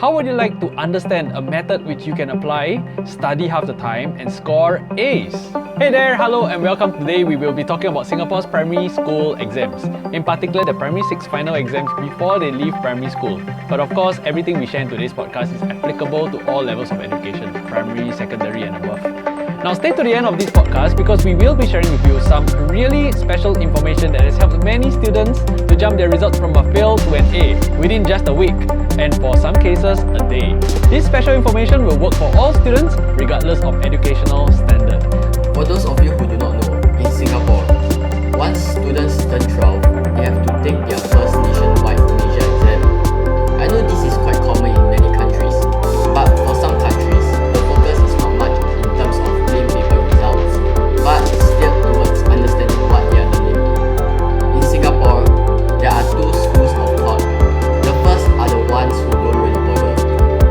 How would you like to understand a method which you can apply, study half the time, and score A's? Hey there, hello and welcome. Today we will be talking about Singapore's primary school exams. In particular, the primary 6 final exams before they leave primary school. But of course, everything we share in today's podcast is applicable to all levels of education, primary, secondary and above. Now stay to the end of this podcast because we will be sharing with you some really special information that has helped many students to jump their results from a fail to an A within just a week, and for some cases, a day. This special information will work for all students regardless of educational standard. For those of you who do not know, in Singapore, once students turn 12, they have to take their first nationwide major exam. I know this is quite common in many countries, but for some countries, the focus is not much in terms of plain paper results, but still towards understanding what they are learning. In Singapore, there are two schools of thought. The first are the ones who don't really bother,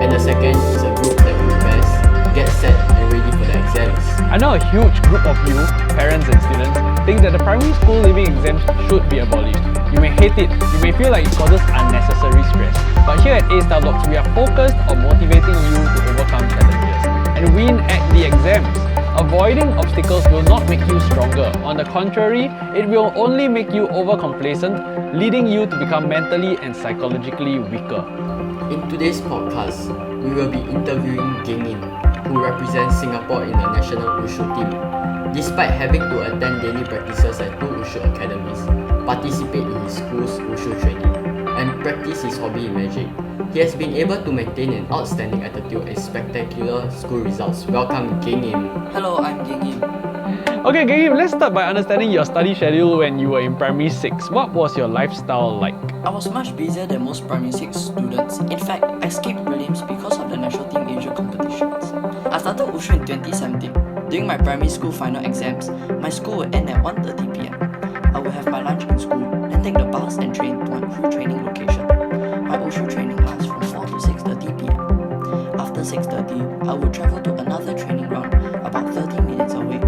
and the second is a group that prepares, gets set and ready for the exams. I know a huge group of you, parents and students, think that the primary school leaving exams should be abolished. You may hate it, you may feel like it causes unnecessary stress. But here at AStarVlogs, we are focused on motivating you to overcome challenges and win at the exams. Avoiding obstacles will not make you stronger. On the contrary, it will only make you overcomplacent, leading you to become mentally and psychologically weaker. In today's podcast, we will be interviewing Gengin, who represents Singapore in the national wushu team. Despite having to attend daily practices at 2 wushu academies, participate in his school's wushu training, and practice his hobby in magic, he has been able to maintain an outstanding attitude and spectacular school results. Welcome, Gengin. Hello, I'm Gengin. Okay, Gabe, let's start by understanding your study schedule when you were in primary 6. What was your lifestyle like? I was much busier than most primary 6 students. In fact, I skipped prelims because of the National Team Asia competitions. I started wushu in 2017. During my primary school final exams, my school would end at 1:30 p.m. I would have my lunch in school, then take the bus and train to my wushu training location. My wushu training lasts from 4 to 6:30 p.m. After 6:30, I would travel to another training ground about 30 minutes away.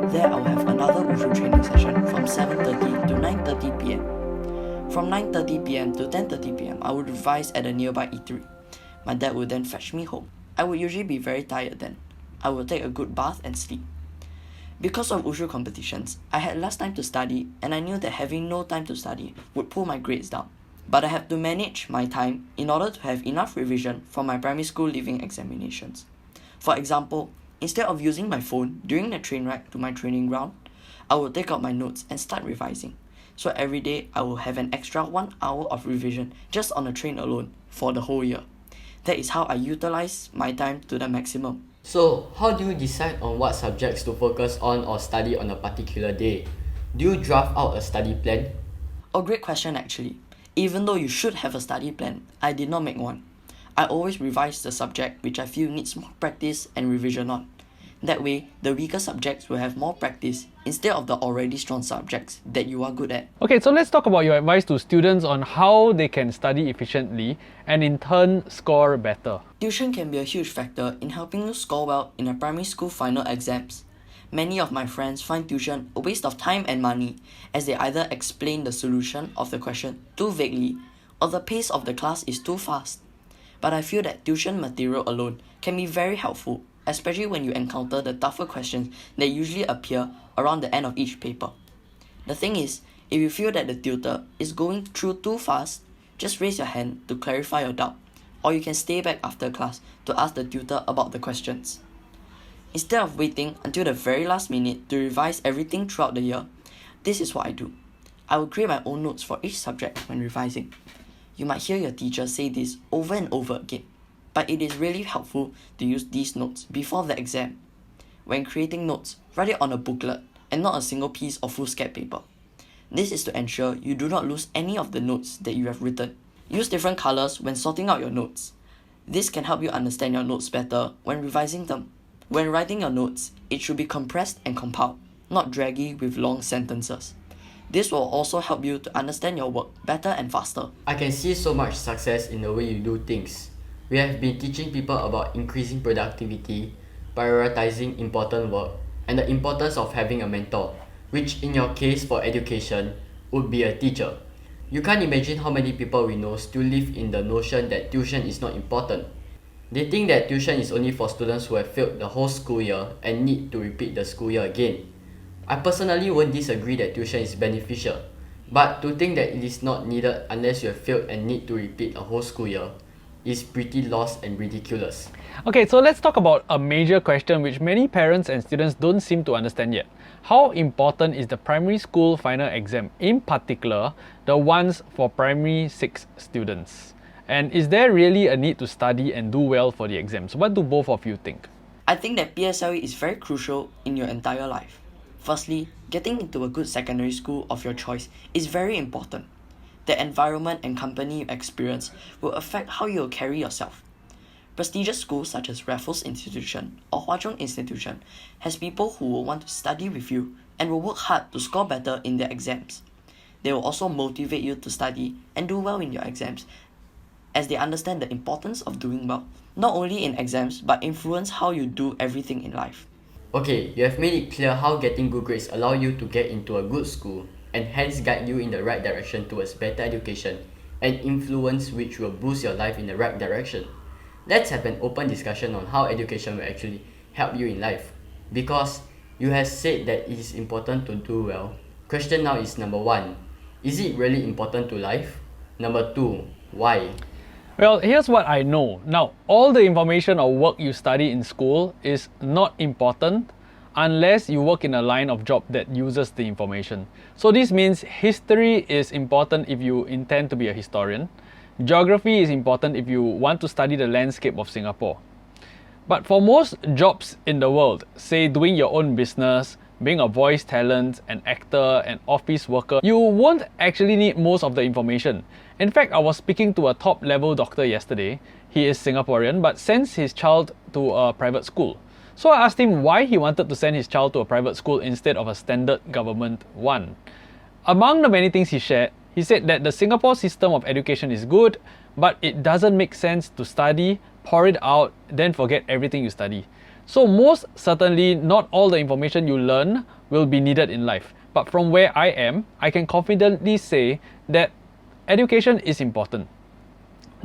There I will have another wushu training session from 7:30 to 9:30 p.m. From 9:30 p.m. to 10:30 p.m. I would revise at a nearby eatery. My dad would then fetch me home. I would usually be very tired then. I would take a good bath and sleep. Because of wushu competitions, I had less time to study, and I knew that having no time to study would pull my grades down. But I have to manage my time in order to have enough revision for my primary school leaving examinations. For example, instead of using my phone during the train ride to my training ground, I would take out my notes and start revising. So every day, I will have an extra 1 hour of revision just on the train alone for the whole year. That is how I utilize my time to the maximum. So, how do you decide on what subjects to focus on or study on a particular day? Do you draft out a study plan? A great question actually. Even though you should have a study plan, I did not make one. I always revise the subject which I feel needs more practice and revision on. That way, the weaker subjects will have more practice instead of the already strong subjects that you are good at. Okay, so let's talk about your advice to students on how they can study efficiently and in turn score better. Tuition can be a huge factor in helping you score well in the primary school final exams. Many of my friends find tuition a waste of time and money as they either explain the solution of the question too vaguely or the pace of the class is too fast. But I feel that tuition material alone can be very helpful, especially when you encounter the tougher questions that usually appear around the end of each paper. The thing is, if you feel that the tutor is going through too fast, just raise your hand to clarify your doubt, or you can stay back after class to ask the tutor about the questions. Instead of waiting until the very last minute to revise everything throughout the year, this is what I do. I will create my own notes for each subject when revising. You might hear your teacher say this over and over again, but it is really helpful to use these notes before the exam. When creating notes, write it on a booklet and not a single piece of foolscap paper. This is to ensure you do not lose any of the notes that you have written. Use different colors when sorting out your notes. This can help you understand your notes better when revising them. When writing your notes, it should be compressed and compiled, not draggy with long sentences. This will also help you to understand your work better and faster. I can see so much success in the way you do things. We have been teaching people about increasing productivity, prioritizing important work, and the importance of having a mentor, which in your case for education would be a teacher. You can't imagine how many people we know still live in the notion that tuition is not important. They think that tuition is only for students who have failed the whole school year and need to repeat the school year again. I personally won't disagree that tuition is beneficial, but to think that it is not needed unless you have failed and need to repeat a whole school year is pretty lost and ridiculous. Okay, so let's talk about a major question which many parents and students don't seem to understand yet. How important is the primary school final exam, in particular, the ones for primary 6 students? And is there really a need to study and do well for the exams? What do both of you think? I think that PSLE is very crucial in your entire life. Firstly, getting into a good secondary school of your choice is very important. The environment and company you experience will affect how you will carry yourself. Prestigious schools such as Raffles Institution or Hwa Chong Institution has people who will want to study with you and will work hard to score better in their exams. They will also motivate you to study and do well in your exams, as they understand the importance of doing well, not only in exams but influence how you do everything in life. Okay, you have made it clear how getting good grades allow you to get into a good school and hence guide you in the right direction towards better education and influence which will boost your life in the right direction. Let's have an open discussion on how education will actually help you in life. Because you have said that it is important to do well. Question now is number 1. Is it really important to life? Number 2. Why? Well, here's what I know. Now, all the information or work you study in school is not important unless you work in a line of job that uses the information. So this means history is important if you intend to be a historian. Geography is important if you want to study the landscape of Singapore. But for most jobs in the world, say doing your own business, being a voice talent, an actor, an office worker, you won't actually need most of the information. In fact, I was speaking to a top-level doctor yesterday. He is Singaporean but sends his child to a private school. So I asked him why he wanted to send his child to a private school instead of a standard government one. Among the many things he shared, he said that the Singapore system of education is good, but it doesn't make sense to study, pour it out, then forget everything you study. So most certainly, not all the information you learn will be needed in life. But from where I am, I can confidently say that education is important.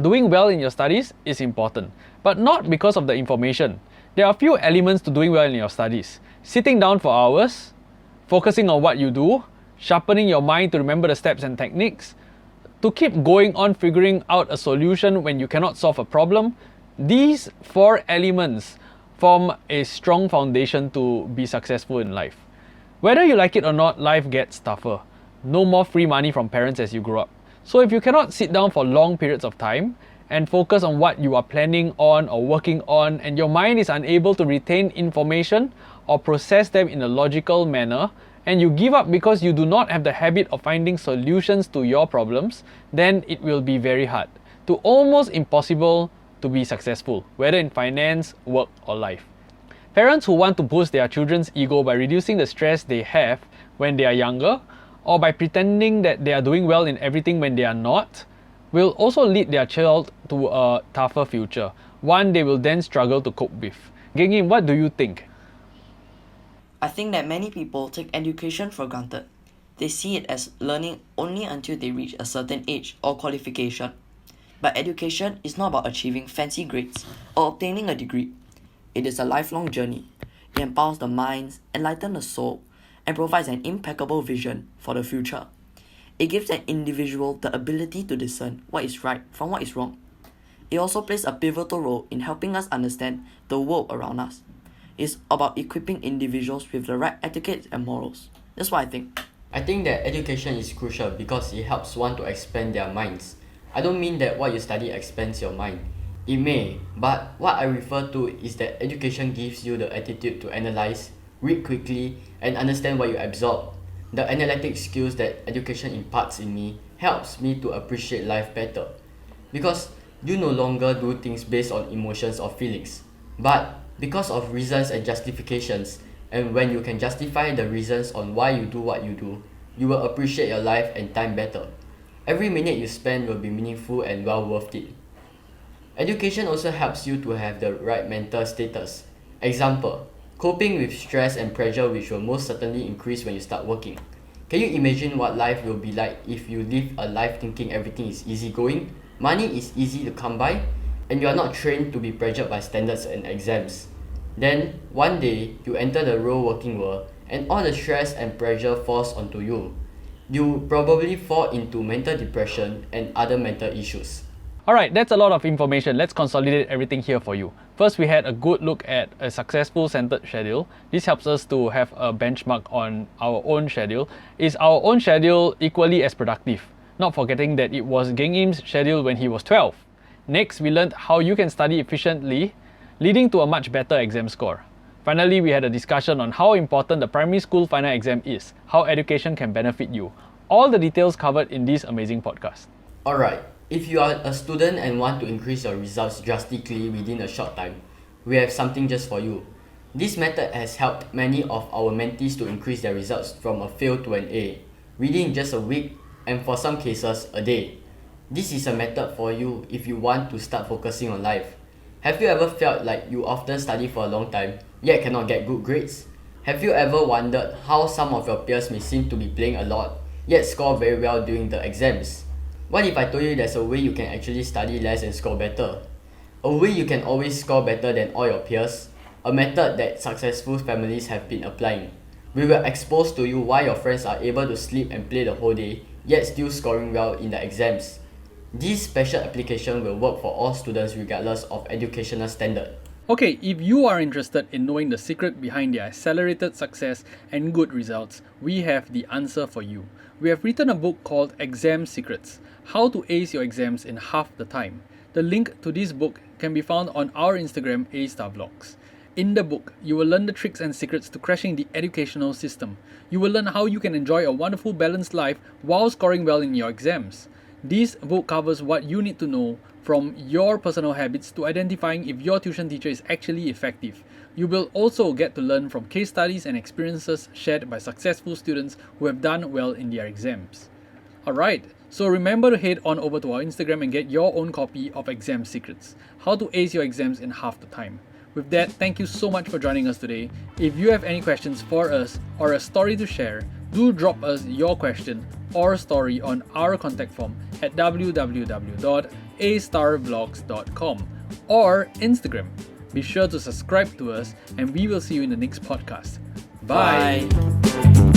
Doing well in your studies is important, but not because of the information. There are a few elements to doing well in your studies. Sitting down for hours, focusing on what you do, sharpening your mind to remember the steps and techniques, to keep going on figuring out a solution when you cannot solve a problem. These 4 elements form a strong foundation to be successful in life. Whether you like it or not, life gets tougher. No more free money from parents as you grow up. So if you cannot sit down for long periods of time and focus on what you are planning on or working on, and your mind is unable to retain information or process them in a logical manner, and you give up because you do not have the habit of finding solutions to your problems, then it will be very hard, to almost impossible to be successful, whether in finance, work or life. Parents who want to boost their children's ego by reducing the stress they have when they are younger, or by pretending that they are doing well in everything when they are not, will also lead their child to a tougher future, one they will then struggle to cope with. Gengin, what do you think? I think that many people take education for granted. They see it as learning only until they reach a certain age or qualification. But education is not about achieving fancy grades or obtaining a degree. It is a lifelong journey. It empowers the minds, enlightens the soul, and provides an impeccable vision for the future. It gives an individual the ability to discern what is right from what is wrong. It also plays a pivotal role in helping us understand the world around us. It's about equipping individuals with the right etiquette and morals. That's what I think. I think that education is crucial because it helps one to expand their minds. I don't mean that what you study expands your mind. It may, but what I refer to is that education gives you the attitude to analyze, read quickly, and understand what you absorb. The analytic skills that education imparts in me helps me to appreciate life better. Because you no longer do things based on emotions or feelings, but because of reasons and justifications. And when you can justify the reasons on why you do what you do, you will appreciate your life and time better. Every minute you spend will be meaningful and well worth it. Education also helps you to have the right mental status. Example, coping with stress and pressure which will most certainly increase when you start working. Can you imagine what life will be like if you live a life thinking everything is easygoing, money is easy to come by, and you are not trained to be pressured by standards and exams? Then, one day, you enter the real working world and all the stress and pressure falls onto you. You probably fall into mental depression and other mental issues. Alright, that's a lot of information. Let's consolidate everything here for you. First, we had a good look at a successful centered schedule. This helps us to have a benchmark on our own schedule. Is our own schedule equally as productive? Not forgetting that it was Geng Im's schedule when he was 12. Next, we learned how you can study efficiently, leading to a much better exam score. Finally, we had a discussion on how important the primary school final exam is, how education can benefit you. All the details covered in this amazing podcast. Alright, if you are a student and want to increase your results drastically within a short time, we have something just for you. This method has helped many of our mentees to increase their results from a fail to an A, within just a week and for some cases, a day. This is a method for you if you want to start focusing on life. Have you ever felt like you often study for a long time, yet cannot get good grades? Have you ever wondered how some of your peers may seem to be playing a lot, yet score very well during the exams? What if I told you there's a way you can actually study less and score better? A way you can always score better than all your peers? A method that successful families have been applying. We will expose to you why your friends are able to sleep and play the whole day, yet still scoring well in the exams. This special application will work for all students regardless of educational standard. Okay, if you are interested in knowing the secret behind their accelerated success and good results, we have the answer for you. We have written a book called Exam Secrets: How to Ace Your Exams in Half the Time. The link to this book can be found on our Instagram, AStarVlogs. In the book, you will learn the tricks and secrets to crashing the educational system. You will learn how you can enjoy a wonderful balanced life while scoring well in your exams. This book covers what you need to know, from your personal habits to identifying if your tuition teacher is actually effective. You will also get to learn from case studies and experiences shared by successful students who have done well in their exams. Alright, so remember to head on over to our Instagram and get your own copy of Exam Secrets: How to Ace Your Exams in Half the Time. With that, thank you so much for joining us today. If you have any questions for us or a story to share, do drop us your question or story on our contact form at www.astarvlogs.com or Instagram. Be sure to subscribe to us and we will see you in the next podcast. Bye. Bye.